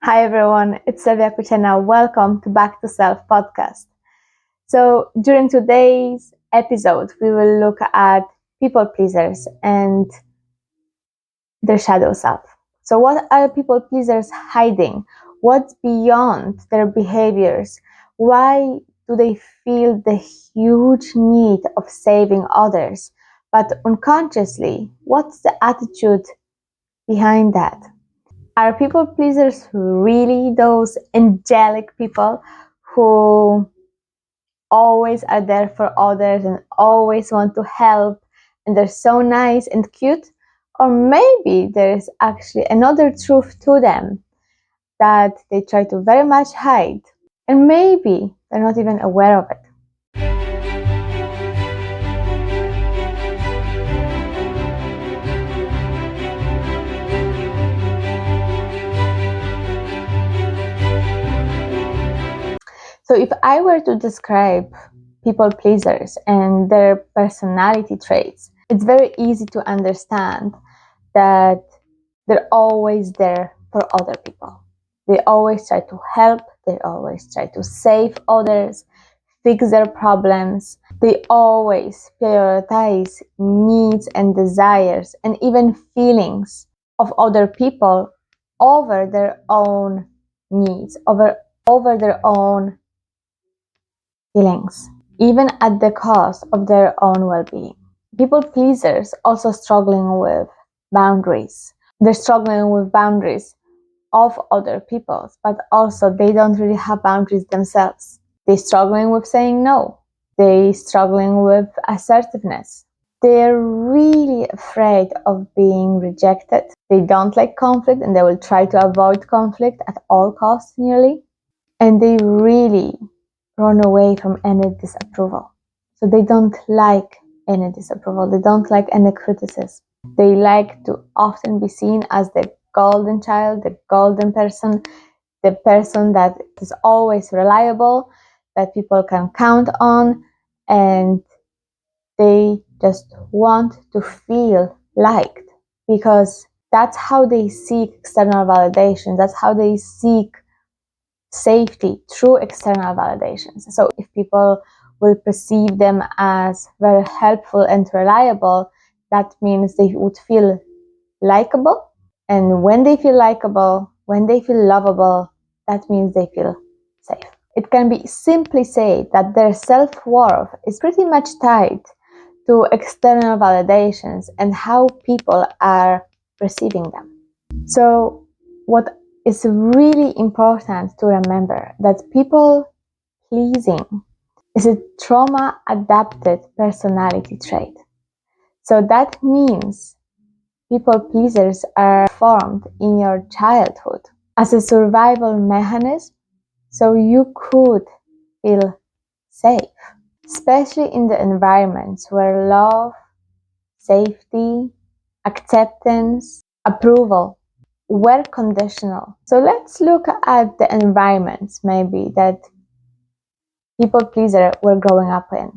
Hi everyone, it's Sylwia Kuchenna. Welcome to Back to Self podcast. So during today's episode, we will look at people pleasers and their shadow self. So what are people pleasers hiding? What's beyond their behaviors? Why do they feel the huge need of saving others? But unconsciously, what's the attitude behind that? Are people pleasers really those angelic people who always are there for others and always want to help and they're so nice and cute? Or maybe there's actually another truth to them that they try to very much hide, and maybe they're not even aware of it. So if I were to describe people pleasers and their personality traits, it's very easy to understand that they're always there for other people. They always try to help, they always try to save others, fix their problems. They always prioritize needs and desires and even feelings of other people over their own needs, over their own feelings, even at the cost of their own well-being. People pleasers also struggling with boundaries. They're struggling with boundaries of other people's, but also they don't really have boundaries themselves. They're struggling with saying no. They're struggling with assertiveness. They're really afraid of being rejected. They don't like conflict and they will try to avoid conflict at all costs nearly. And they really run away from any disapproval. So they don't like any disapproval. They don't like any criticism. They like to often be seen as the golden child, the golden person, the person that is always reliable, that people can count on, and they just want to feel liked because that's how they seek external validation. That's how they seek safety through external validations. So if people will perceive them as very helpful and reliable, that means they would feel likable. And when they feel likable, when they feel lovable, that means they feel safe. It can be simply said that their self-worth is pretty much tied to external validations and how people are perceiving them. So what is really important to remember that people pleasing is a trauma adapted personality trait. So that means people pleasers are formed in your childhood as a survival mechanism so you could feel safe, especially in the environments where love, safety, acceptance, approval were conditional. So let's look at the environments maybe that people pleaser were growing up in,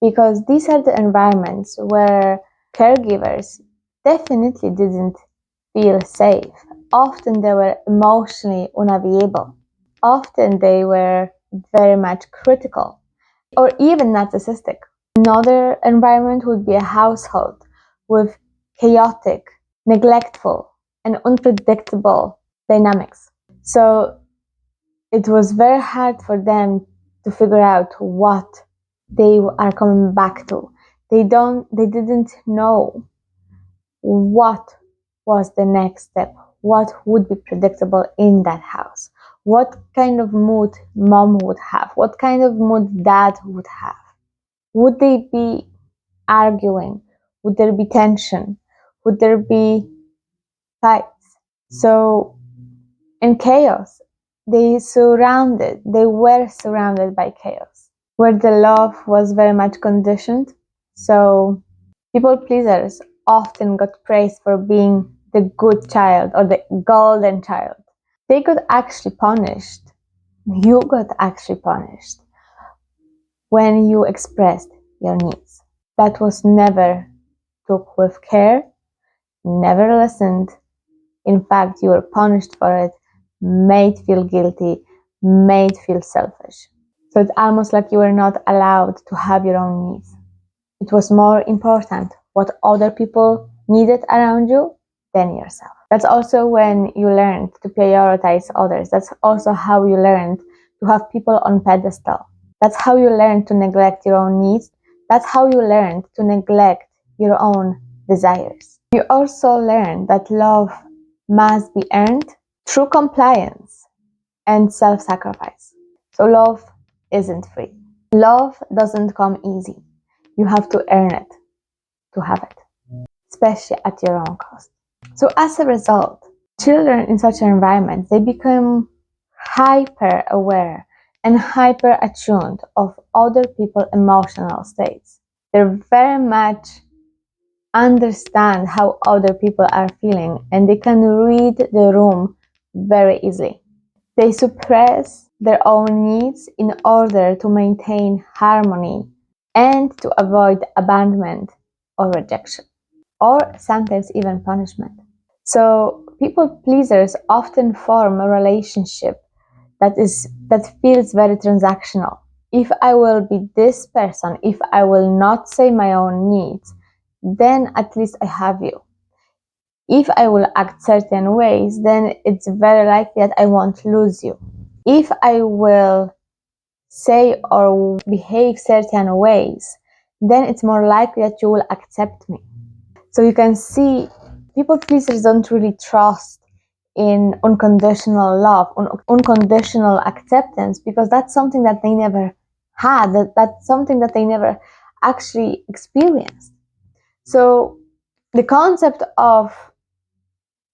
because these are the environments where caregivers definitely didn't feel safe. Often they were emotionally unavailable. Often they were very much critical or even narcissistic. Another environment would be a household with chaotic, neglectful, and unpredictable dynamics. So it was very hard for them to figure out what they are coming back to. They didn't know what was the next step, what would be predictable in that house, what kind of mood mom would have, what kind of mood dad would have. Would they be arguing? Would there be tension? Would there be fights? So in chaos, they were surrounded by chaos, where the love was very much conditioned. So people pleasers often got praised for being the good child or the golden child. They got actually punished. You got actually punished when you expressed your needs. That was never took with care, never listened. In fact, you were punished for it made feel guilty, made feel selfish. So it's almost like you were not allowed to have your own needs. It was more important what other people needed around you than yourself. That's also when you learned to prioritize others. That's also how you learned to have people on pedestal. That's how you learned to neglect your own needs. That's how you learned to neglect your own desires. You also learned that love must be earned through compliance and self-sacrifice. So love isn't free. Love doesn't come easy. You have to earn it to have it, especially at your own cost. So as a result, children in such an environment, they become hyper aware and hyper attuned of other people's emotional states. They're very much understand how other people are feeling, and they can read the room very easily. They suppress their own needs in order to maintain harmony and to avoid abandonment or rejection, or sometimes even punishment. So people pleasers often form a relationship that feels very transactional. If I will be this person, if I will not say my own needs, then at least I have you. If I will act certain ways, then it's very likely that I won't lose you. If I will say or behave certain ways, then it's more likely that you will accept me. So you can see people pleasers don't really trust in unconditional love, unconditional acceptance, because that's something that they never had, that's something that they never actually experienced. So the concept of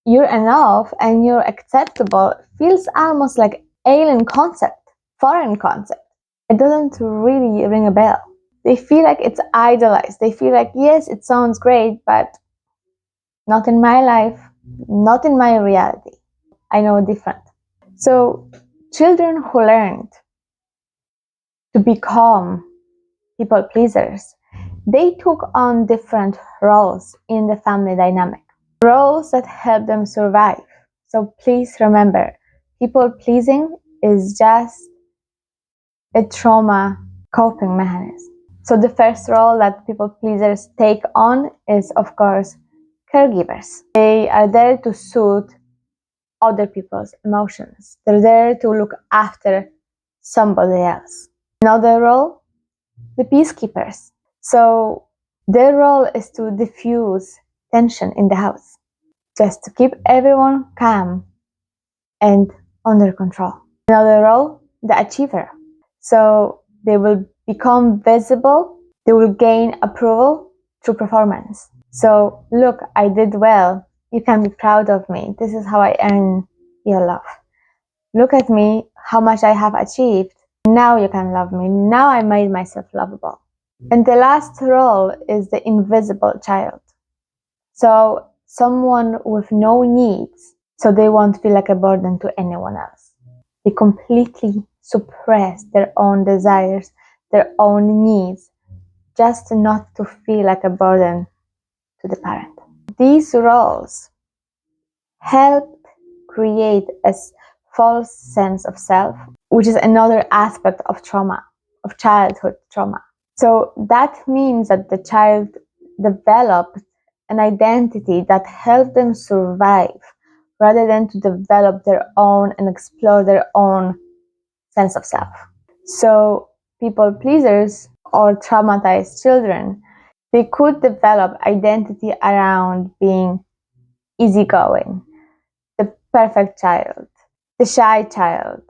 you're enough and you're acceptable feels almost like alien concept, foreign concept. It doesn't really ring a bell. They feel like it's idolized. They feel like, yes, it sounds great, but not in my life, not in my reality. I know different. So children who learned to become people pleasers, they took on different roles in the family dynamic, roles that help them survive. So please remember, people pleasing is just a trauma coping mechanism. So the first role that people pleasers take on is, of course, caregivers. They are there to soothe other people's emotions. They're there to look after somebody else. Another role, the peacekeepers. So their role is to diffuse tension in the house, just to keep everyone calm and under control. Another role, the achiever. So they will become visible, they will gain approval through performance. So look, I did well. You can be proud of me. This is how I earn your love. Look at me, how much I have achieved. Now you can love me. Now I made myself lovable. And the last role is the invisible child. So someone with no needs, so they won't feel like a burden to anyone else. They completely suppress their own desires, their own needs, just not to feel like a burden to the parent. These roles help create a false sense of self, which is another aspect of trauma, of childhood trauma. So that means that the child developed an identity that helped them survive rather than to develop their own and explore their own sense of self. So people pleasers or traumatized children, they could develop identity around being easygoing, the perfect child, the shy child,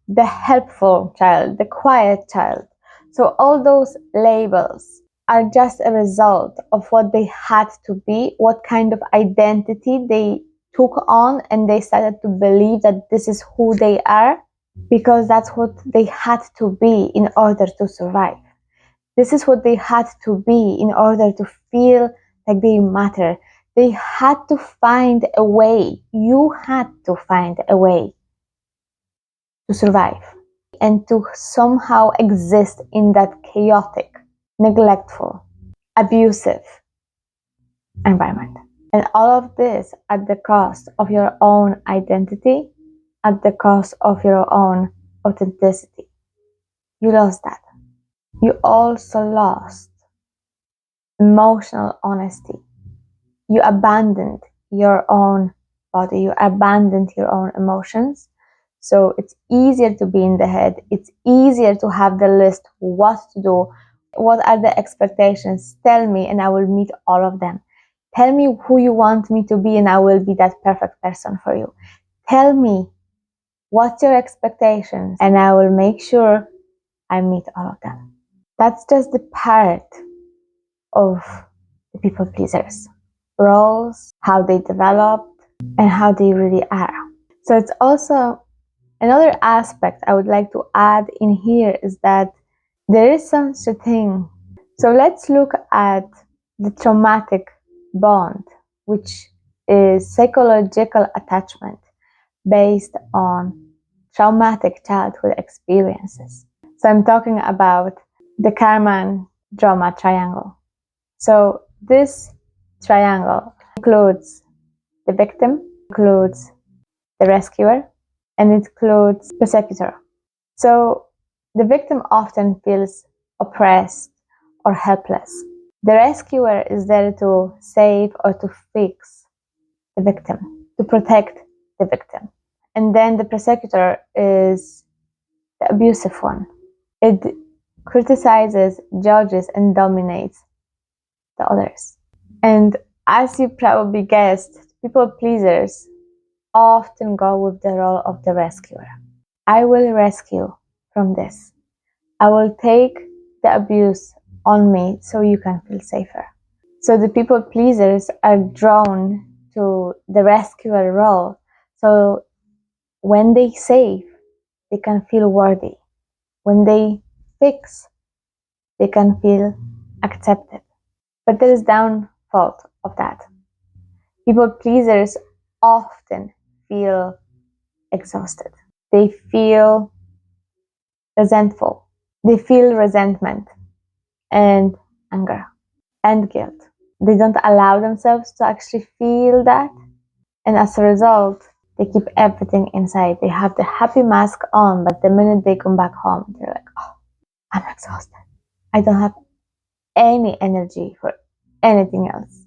the helpful child, the quiet child. So all those labels are just a result of what they had to be, what kind of identity they took on, and they started to believe that this is who they are because that's what they had to be in order to survive. This is what they had to be in order to feel like they matter. They had to find a way. You had to find a way to survive and to somehow exist in that chaotic, neglectful, abusive environment. And all of this at the cost of your own identity at the cost of your own authenticity. You lost that. You also lost emotional honesty. You abandoned your own body, you abandoned your own emotions. So it's easier to be in the head, it's easier to have the list, what to do, what are the expectations, tell me and I will meet all of them. Tell me who you want me to be and I will be that perfect person for you. Tell me what's your expectations and I will make sure I meet all of them. That's just the part of the people pleasers. Roles, how they developed, and how they really are. So it's also another aspect I would like to add in here is that there is such a thing. So let's look at the traumatic bond, which is psychological attachment based on traumatic childhood experiences. So I'm talking about the Karman drama triangle. So this triangle includes the victim, includes the rescuer, and it includes the persecutor. So the victim often feels oppressed or helpless. The rescuer is there to save or to fix the victim, to protect the victim. And then the persecutor is the abusive one. It criticizes, judges, and dominates the others. And as you probably guessed, people pleasers often go with the role of the rescuer. I will rescue from this. I will take the abuse on me so you can feel safer. So the people pleasers are drawn to the rescuer role. So when they save, they can feel worthy. When they fix, they can feel accepted. But there is downfall of that. People pleasers often feel exhausted. They feel resentful. They feel resentment and anger and guilt. They don't allow themselves to actually feel that. And as a result, they keep everything inside. They have the happy mask on, but the minute they come back home, they're like, oh, I'm exhausted. I don't have any energy for anything else.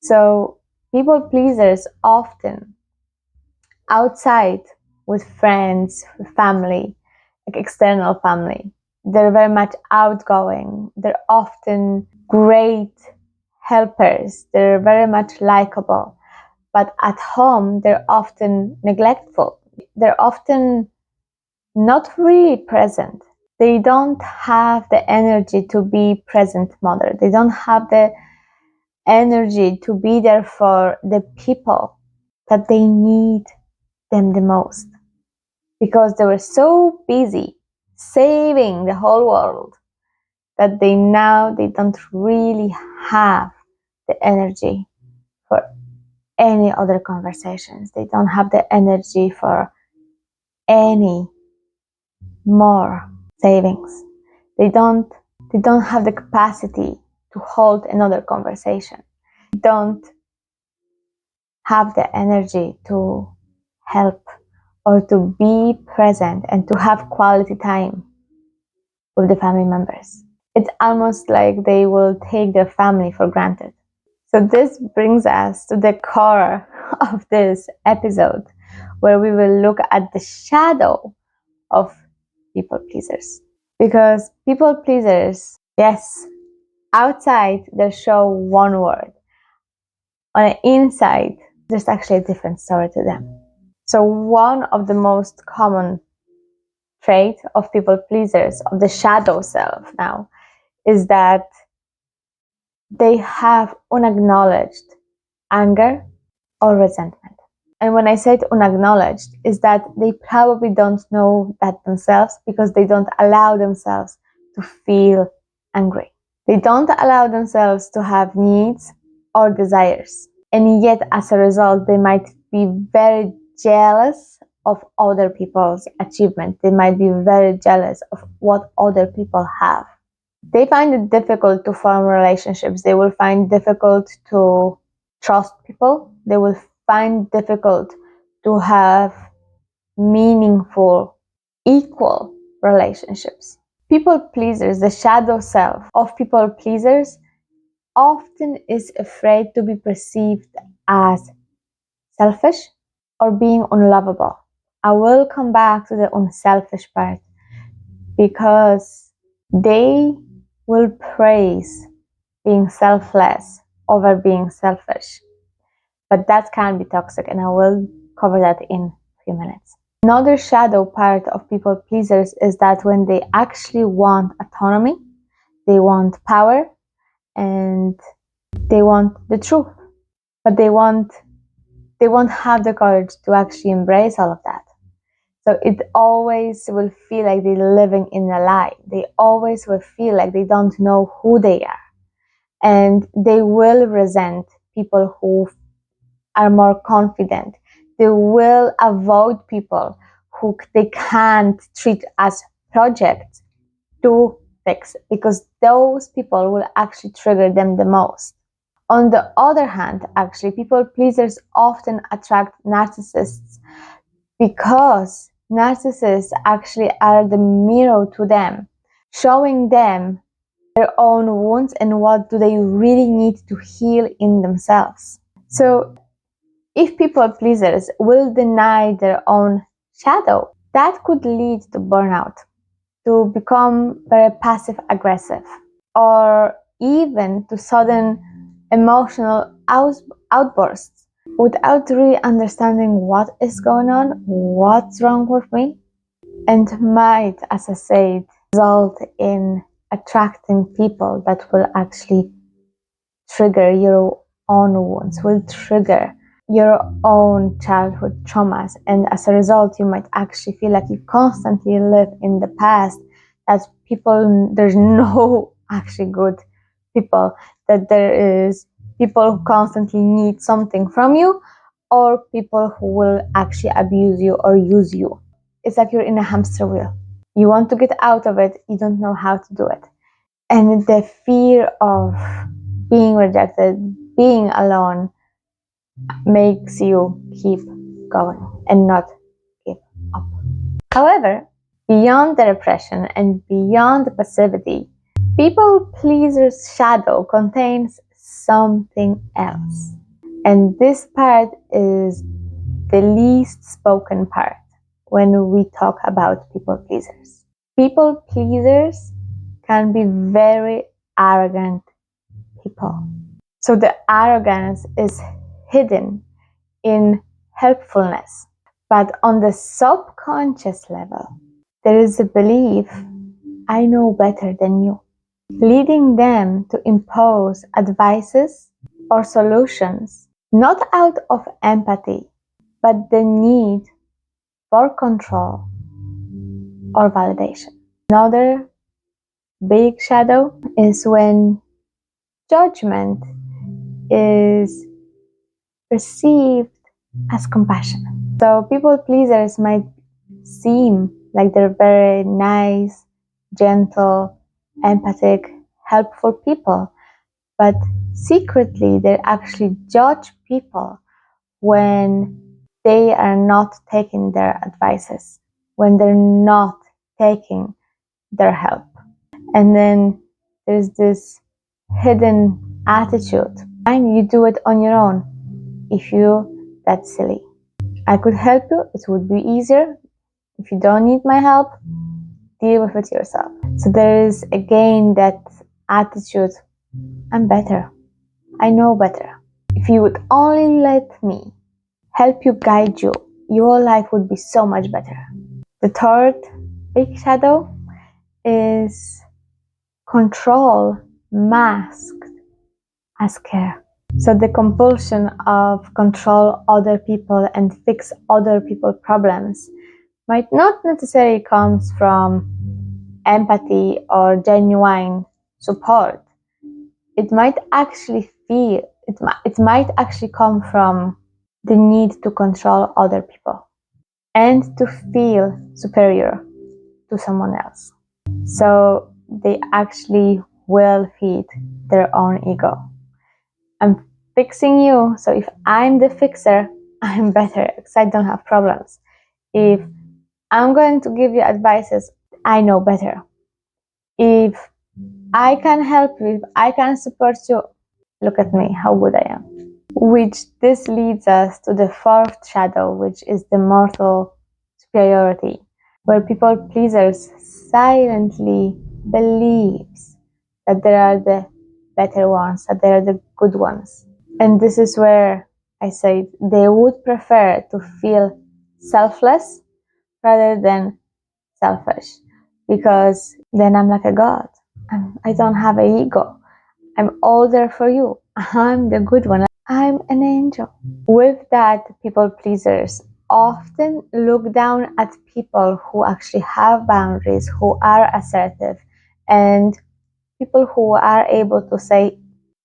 So people pleasers often outside with friends, with family, like external family, they're very much outgoing. They're often great helpers. They're very much likable. But at home, they're often neglectful. They're often not really present. They don't have the energy to be present mother. They don't have the energy to be there for the people that they need them the most, because they were so busy saving the whole world that they don't really have the energy for any other conversations. They don't have the energy for any more savings. They don't have the capacity to hold another conversation. They don't have the energy to help or to be present and to have quality time with the family members. It's almost like they will take their family for granted. So this brings us to the core of this episode, where we will look at the shadow of people pleasers. Because people pleasers, yes, outside they show one word. On the inside, there's actually a different story to them. So one of the most common trait of people pleasers, of the shadow self now, is that they have unacknowledged anger or resentment. And when I said unacknowledged, is that they probably don't know that themselves because they don't allow themselves to feel angry. They don't allow themselves to have needs or desires. And yet, as a result, they might be very jealous of other people's achievement. They might be very jealous of what other people have. They find it difficult to form relationships. They will find difficult to trust people. They will find difficult to have meaningful, equal relationships. People pleasers, the shadow self of people pleasers, often is afraid to be perceived as selfish or being unlovable. I will come back to the unselfish part because they will praise being selfless over being selfish. But that can be toxic, and I will cover that in a few minutes. Another shadow part of people pleasers is that when they actually want autonomy, they want power, and they want the truth, but they won't have the courage to actually embrace all of that. So it always will feel like they're living in a lie. They always will feel like they don't know who they are. And they will resent people who are more confident. They will avoid people who they can't treat as projects to fix, because those people will actually trigger them the most. On the other hand, actually, people pleasers often attract narcissists because narcissists actually are the mirror to them, showing them their own wounds and what do they really need to heal in themselves. So if people pleasers will deny their own shadow, that could lead to burnout, to become very passive aggressive, or even to sudden emotional outbursts without really understanding what is going on, what's wrong with me, and might, as I said, result in attracting people that will actually trigger your own wounds, will trigger your own childhood traumas. And as a result, you might actually feel like you constantly live in the past, that there's no actually good people, that there is people who constantly need something from you, or people who will actually abuse you or use you. It's like you're in a hamster wheel. You want to get out of it, you don't know how to do it. And the fear of being rejected, being alone, makes you keep going and not give up. However, beyond the repression and beyond the passivity, people pleaser's shadow contains something else. And this part is the least spoken part when we talk about people pleasers. People pleasers can be very arrogant people. So the arrogance is hidden in helpfulness. But on the subconscious level, there is a belief, I know better than you, leading them to impose advices or solutions, not out of empathy, but the need for control or validation. Another big shadow is when judgment is perceived as compassion. So people pleasers might seem like they're very nice, gentle, empathic, helpful people, but secretly they actually judge people when they are not taking their advices, when they're not taking their help. And then there's this hidden attitude, and you do it on your own. If that's silly. I could help you, it would be easier. If you don't need my help, deal with it yourself. So there is again that attitude, I'm better. I know better. If you would only let me help you, guide you, your life would be so much better. The third big shadow is control masked as care. So the compulsion of control other people and fix other people's problems might not necessarily come from empathy or genuine support. It might actually come from the need to control other people and to feel superior to someone else. So they actually will feed their own ego. I'm fixing you, so if I'm the fixer, I'm better because I don't have problems. If I'm going to give you advices, I know better. If I can help you, if I can support you, look at me, how good I am. Which this leads us to the fourth shadow, which is the mortal superiority, where people pleasers silently believes that they are the better ones, that they are the good ones. And this is where I say they would prefer to feel selfless rather than selfish, because then I'm like a god. I don't have an ego. I'm all there for you. I'm the good one. I'm an angel. With that, people pleasers often look down at people who actually have boundaries, who are assertive, and people who are able to say,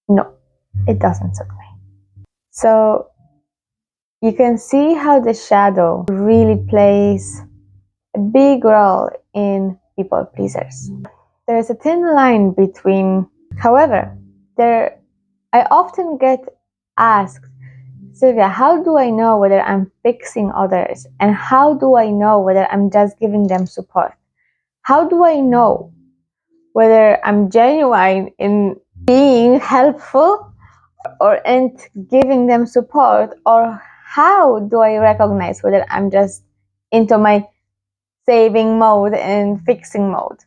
no, it doesn't suit me. So you can see how the shadow really plays a big role in people pleasers. There's a thin line between, however, I often get asked, Sylwia, how do I know whether I'm fixing others? And how do I know whether I'm just giving them support? How do I know whether I'm genuine in being helpful or in giving them support? Or how do I recognize whether I'm just into my saving mode and fixing mode?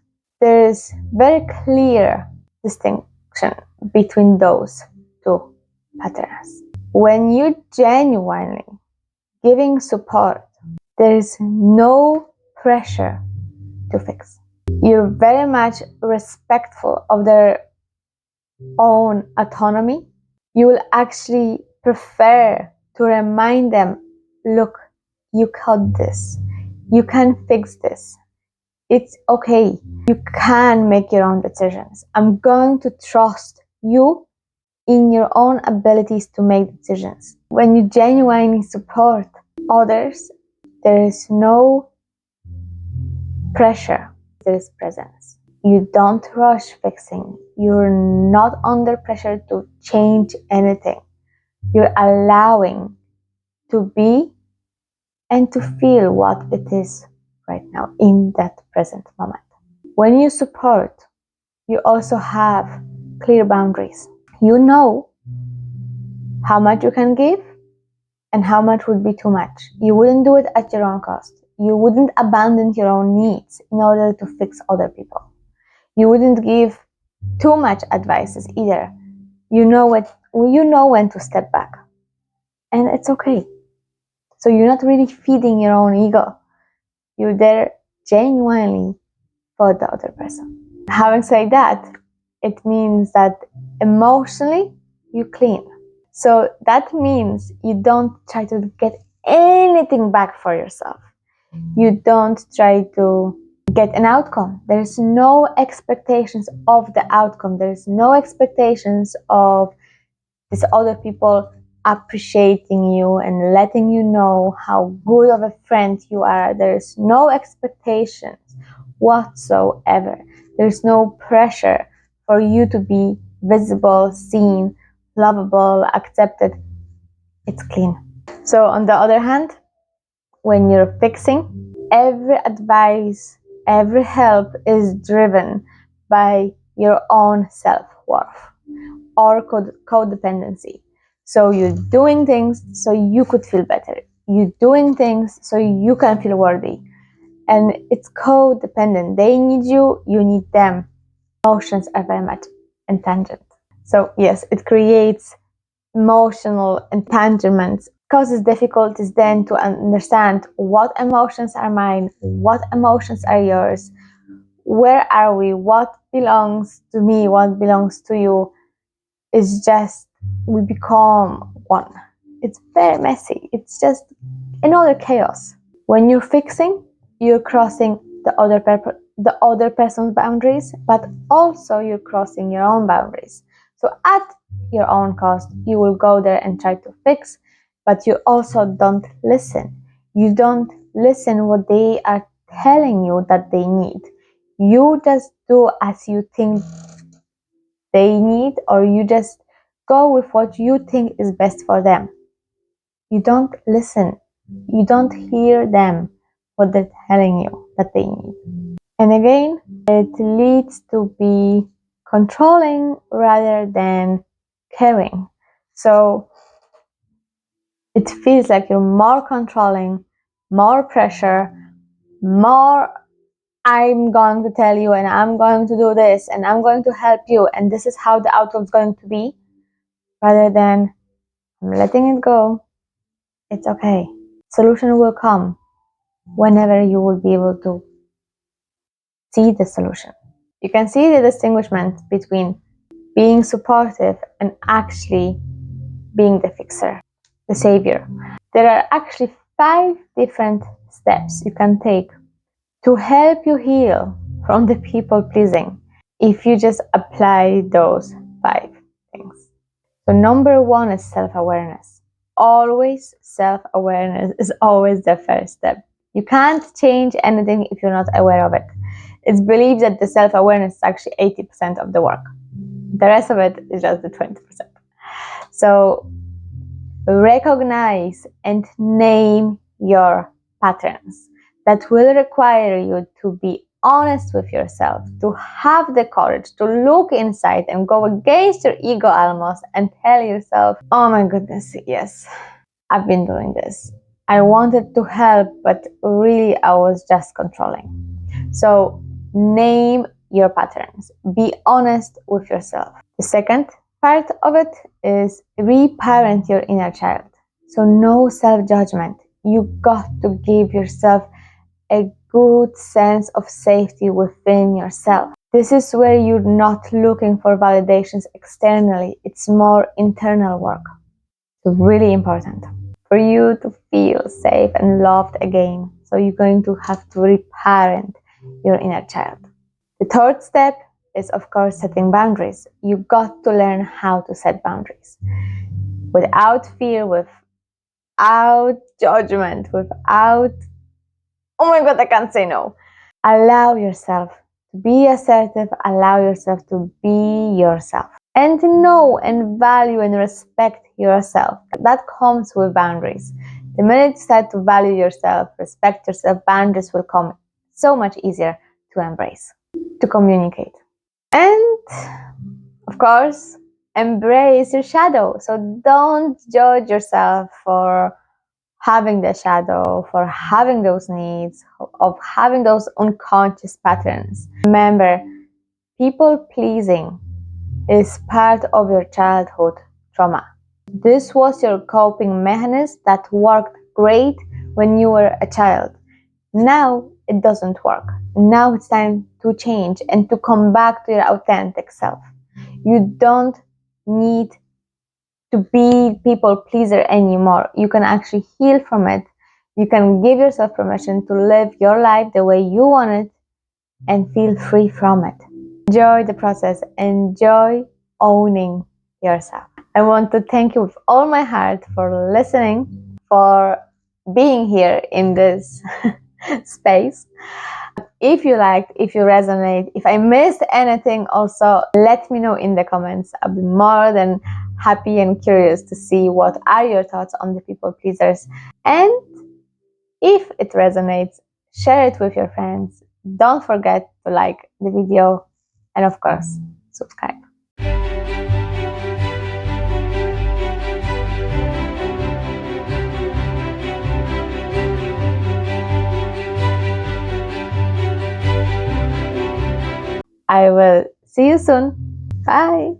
There's very clear distinction between those two patterns. When you genuinely giving support, there is no pressure to fix. You're very much respectful of their own autonomy. You will actually prefer to remind them, look, you got this. You can fix this. It's okay. You can make your own decisions. I'm going to trust you in your own abilities to make decisions. When you genuinely support others, there is no pressure, there is presence. You don't rush fixing. You're not under pressure to change anything. You're allowing to be and to feel what it is right now in that present moment. When you support, you also have clear boundaries. You know how much you can give and how much would be too much. You wouldn't do it at your own cost. You wouldn't abandon your own needs in order to fix other people. You wouldn't give too much advices either. You know when to step back. And it's okay. So you're not really feeding your own ego. You're there genuinely for the other person. Having said that, it means that emotionally you clean. So that means you don't try to get anything back for yourself. You don't try to get an outcome. There's no expectations of the outcome. There's no expectations of these other people appreciating you and letting you know how good of a friend you are. There's no expectations whatsoever. There's no pressure for you to be visible, seen, lovable, accepted. It's clean. So on the other hand, when you're fixing, every advice, every help is driven by your own self-worth or codependency. So you're doing things so you could feel better. You're doing things so you can feel worthy. And it's codependent. They need you, you need them. Emotions are very much entangent. So yes, it creates emotional entanglements, causes difficulties then to understand what emotions are mine, what emotions are yours, where are we, what belongs to me, what belongs to you. It's just we become one. It's very messy. It's just another chaos. When you're fixing, you're crossing the other person's boundaries, but also you're crossing your own boundaries. So at your own cost, you will go there and try to fix, but you also don't listen. You don't listen what they are telling you that they need. You just do as you think they need, or you just go with what you think is best for them. You don't listen. You don't hear them. what they're telling you that they need. And again, it leads to be controlling rather than caring. So it feels like you're more controlling, more pressure, more I'm going to tell you and I'm going to do this and I'm going to help you and this is how the outcome's going to be, rather than I'm letting it go. It's okay. Solution will come whenever you will be able to see the solution. You can see the distinguishment between being supportive and actually being the fixer, the savior. There are actually 5 different steps you can take to help you heal from the people pleasing if you just apply those 5 things. So number 1 is self-awareness. Always self-awareness is always the first step. You can't change anything if you're not aware of it. It's believed that the self-awareness is actually 80% of the work. The rest of it is just the 20%. So recognize and name your patterns. That will require you to be honest with yourself, to have the courage to look inside and go against your ego almost and tell yourself, oh my goodness, yes, I've been doing this. I wanted to help, but really I was just controlling. So name your patterns. Be honest with yourself. The second part of it is reparent your inner child. So no self-judgment. You got to give yourself a good sense of safety within yourself. This is where you're not looking for validations externally. It's more internal work. It's really important for you to feel safe and loved again. So you're going to have to reparent your inner child. The third step is, of course, setting boundaries. You got to learn how to set boundaries without fear, without judgment, without, oh my God, I can't say no. Allow yourself to be assertive, allow yourself to be yourself. And know and value and respect yourself. That comes with boundaries. The minute you start to value yourself, respect yourself, boundaries will come so much easier to embrace, to communicate. And of course, embrace your shadow. So don't judge yourself for having the shadow, for having those needs, of having those unconscious patterns. Remember, people pleasing is part of your childhood trauma. This was your coping mechanism that worked great when you were a child. Now it doesn't work. Now it's time to change and to come back to your authentic self. You don't need to be people pleaser anymore. You can actually heal from it. You can give yourself permission to live your life the way you want it and feel free from it. Enjoy the process. Enjoy owning yourself. I want to thank you with all my heart for listening, for being here in this space. If you liked, if you resonate, if I missed anything, also let me know in the comments. I'll be more than happy and curious to see what are your thoughts on the people pleasers. And if it resonates, share it with your friends. Don't forget to like the video and of course, subscribe. I will see you soon. Bye.